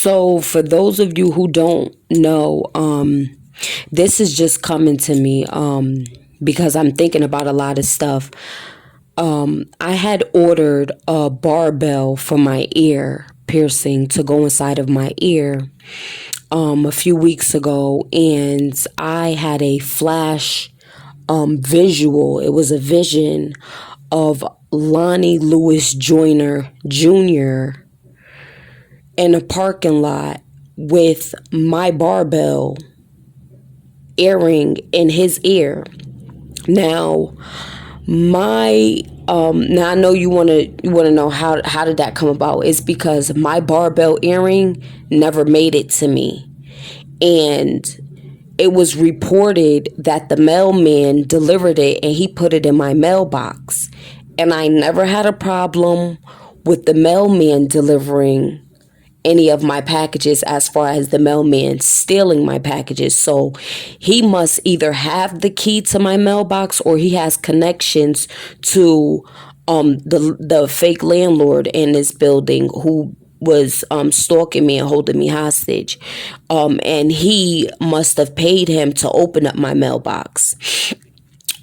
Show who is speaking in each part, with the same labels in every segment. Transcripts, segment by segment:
Speaker 1: So, for those of you who don't know, this is just coming to me because I'm thinking about a lot of stuff. I had ordered a barbell for my ear piercing to go inside of my ear a few weeks ago, and I had a flash visual. It was a vision of Lonnie Lewis Joyner Jr. in a parking lot with my barbell earring in his ear. Now, now I know you wanna know how did that come about. It's because my barbell earring never made it to me, and it was reported that the mailman delivered it and he put it in my mailbox, and I never had a problem with the mailman delivering any of my packages as far as the mailman stealing my packages. So he must either have the key to my mailbox or he has connections to the fake landlord in this building who was stalking me and holding me hostage. And he must have paid him to open up my mailbox.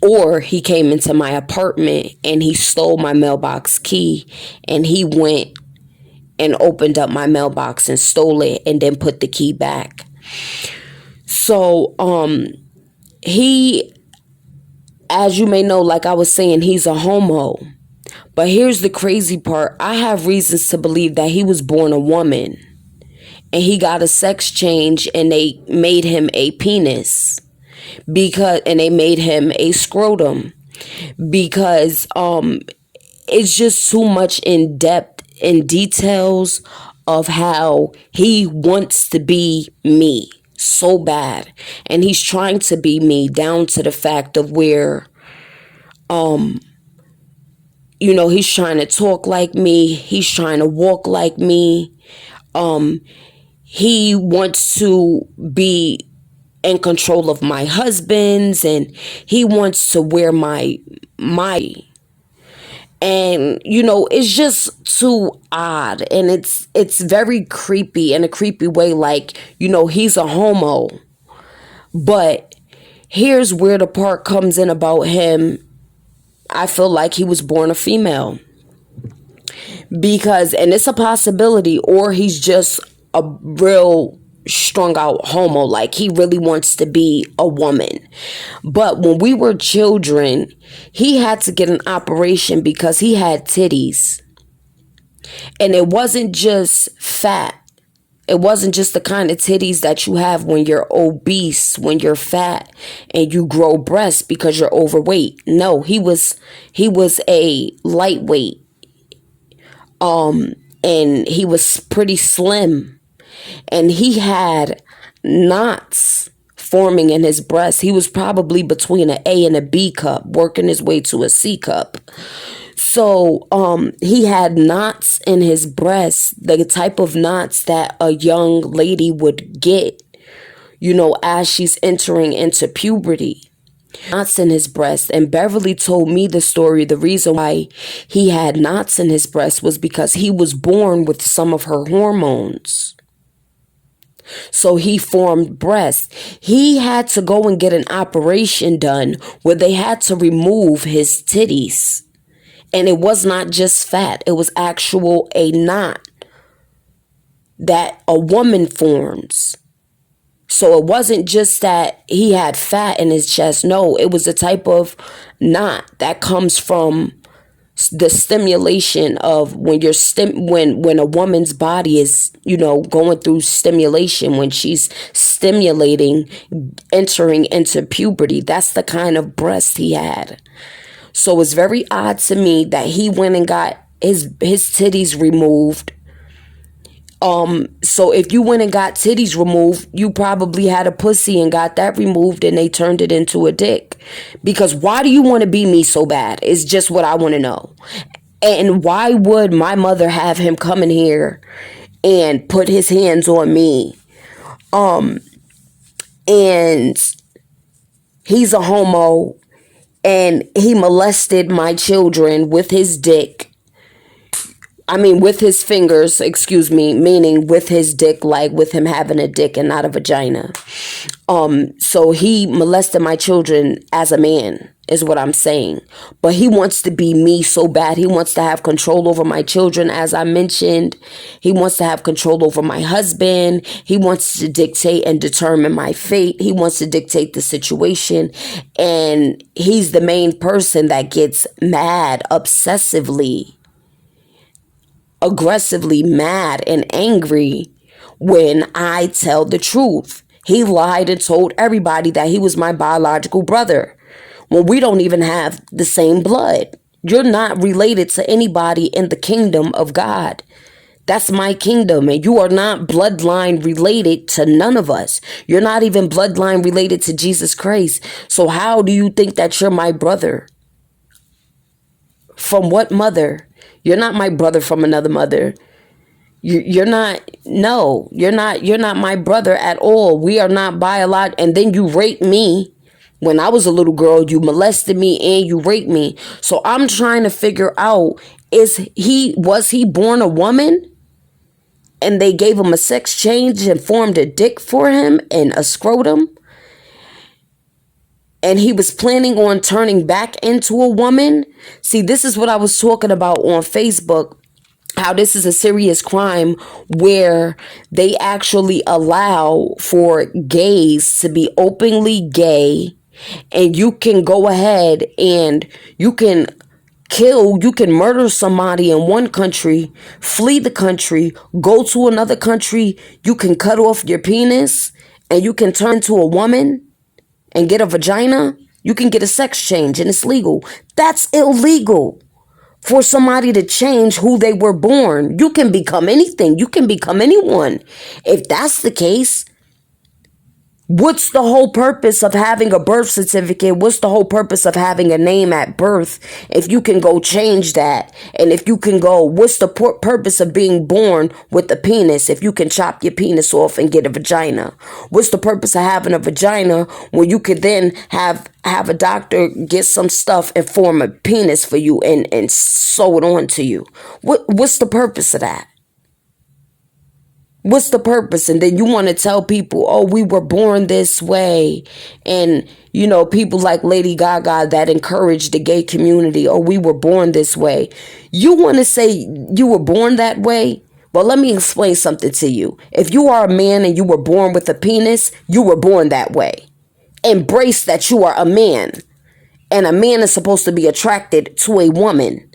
Speaker 1: Or he came into my apartment and he stole my mailbox key and he went and opened up my mailbox and stole it and then put the key back. So he, as you may know, like I was saying, he's a homo. But here's the crazy part. I have reasons to believe that he was born a woman and he got a sex change and they made him a penis and they made him a scrotum because it's just too much in depth in details of how he wants to be me so bad, and he's trying to be me down to the fact of where he's trying to talk like me, he's trying to walk like me, he wants to be in control of my husband's, and he wants to wear my and it's just too odd, and it's very creepy in a creepy way. Like, he's a homo, but here's where the part comes in about him. I feel like he was born a female, because, and it's a possibility, or he's just a real strung out homo, like he really wants to be a woman. But when we were children, he had to get an operation because he had titties, and it wasn't just fat. It wasn't just the kind of titties that you have when you're obese, when you're fat and you grow breasts because you're overweight. No, he was a lightweight, and he was pretty slim. And he had knots forming in his breast. He was probably between an A and a B cup, working his way to a C cup. So he had knots in his breast, the type of knots that a young lady would get, as she's entering into puberty. Knots in his breast. And Beverly told me the story. The reason why he had knots in his breast was because he was born with some of her hormones. So he formed breasts. He had to go and get an operation done where they had to remove his titties. And it was not just fat. It was a knot that a woman forms. So it wasn't just that he had fat in his chest. No, it was a type of knot that comes from the stimulation of when when a woman's body is going through stimulation, when she's stimulating, entering into puberty. That's the kind of breast he had. So it's very odd to me that he went and got his titties removed. So if you went and got titties removed, you probably had a pussy and got that removed and they turned it into a dick. Because why do you want to be me so bad? It's just what I want to know. And why would my mother have him come in here and put his hands on me? And he's a homo and he molested my children with his dick. I mean, with his fingers, excuse me, meaning with his dick, like with him having a dick and not a vagina. So he molested my children as a man, is what I'm saying. But he wants to be me so bad. He wants to have control over my children, as I mentioned. He wants to have control over my husband. He wants to dictate and determine my fate. He wants to dictate the situation. And he's the main person that gets mad, obsessively, aggressively mad and angry when I tell the truth. He lied and told everybody that he was my biological brother when we don't even have the same blood. You're not related to anybody in the kingdom of God. That's my kingdom, and you are not bloodline related to none of us. You're not even bloodline related to Jesus Christ. So how do you think that you're my brother? From what mother? You're not my brother from another mother. You're not my brother at all. We are not biological. And then you raped me when I was a little girl. You molested me and you raped me. So I'm trying to figure out, was he born a woman and they gave him a sex change and formed a dick for him and a scrotum? And he was planning on turning back into a woman? See, this is what I was talking about on Facebook. How this is a serious crime where they actually allow for gays to be openly gay, and you can go ahead and you can murder somebody in one country, flee the country, go to another country, you can cut off your penis and you can turn into a woman and get a vagina. You can get a sex change and it's legal. That's illegal. For somebody to change who they were born. You can become anything. You can become anyone. If that's the case, what's the whole purpose of having a birth certificate? What's the whole purpose of having a name at birth if you can go change that? And if you can go, what's the purpose of being born with a penis if you can chop your penis off and get a vagina? What's the purpose of having a vagina when you could then have a doctor get some stuff and form a penis for you and sew it onto you? What's the purpose of that? What's the purpose? And then you want to tell people, oh, we were born this way. And, you know, people like Lady Gaga that encourage the gay community. Oh, we were born this way. You want to say you were born that way? Well, let me explain something to you. If you are a man and you were born with a penis, you were born that way. Embrace that you are a man. And a man is supposed to be attracted to a woman.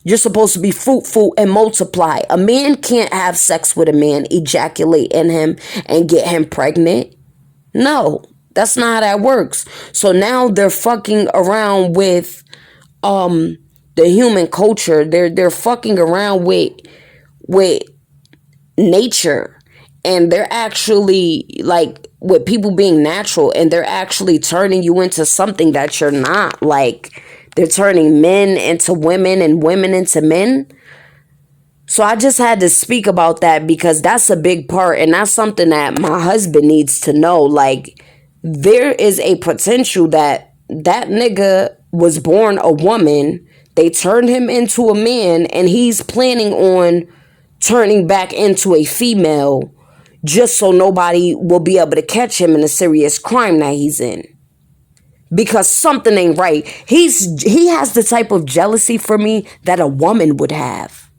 Speaker 1: You're supposed to be fruitful and multiply. A man can't have sex with a man, ejaculate in him, and get him pregnant. No, that's not how that works. So now they're fucking around with the human culture. They're fucking around with nature. And they're actually like with people being natural, and they're actually turning you into something that you're not. Like, they're turning men into women and women into men. So I just had to speak about that because that's a big part. And that's something that my husband needs to know. Like, there is a potential that nigga was born a woman. They turned him into a man, and he's planning on turning back into a female just so nobody will be able to catch him in a serious crime that he's in. Because something ain't right. He has the type of jealousy for me that a woman would have.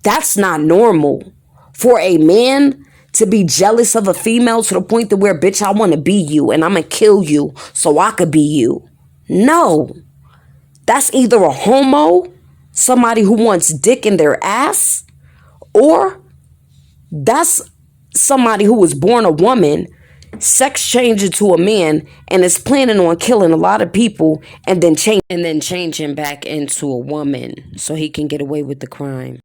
Speaker 1: That's not normal. For a man to be jealous of a female to the point to where, bitch, I want to be you and I'm going to kill you so I could be you. No. That's either a homo, somebody who wants dick in their ass, or that's somebody who was born a woman, sex change into a man, and is planning on killing a lot of people and then changing back into a woman so he can get away with the crime.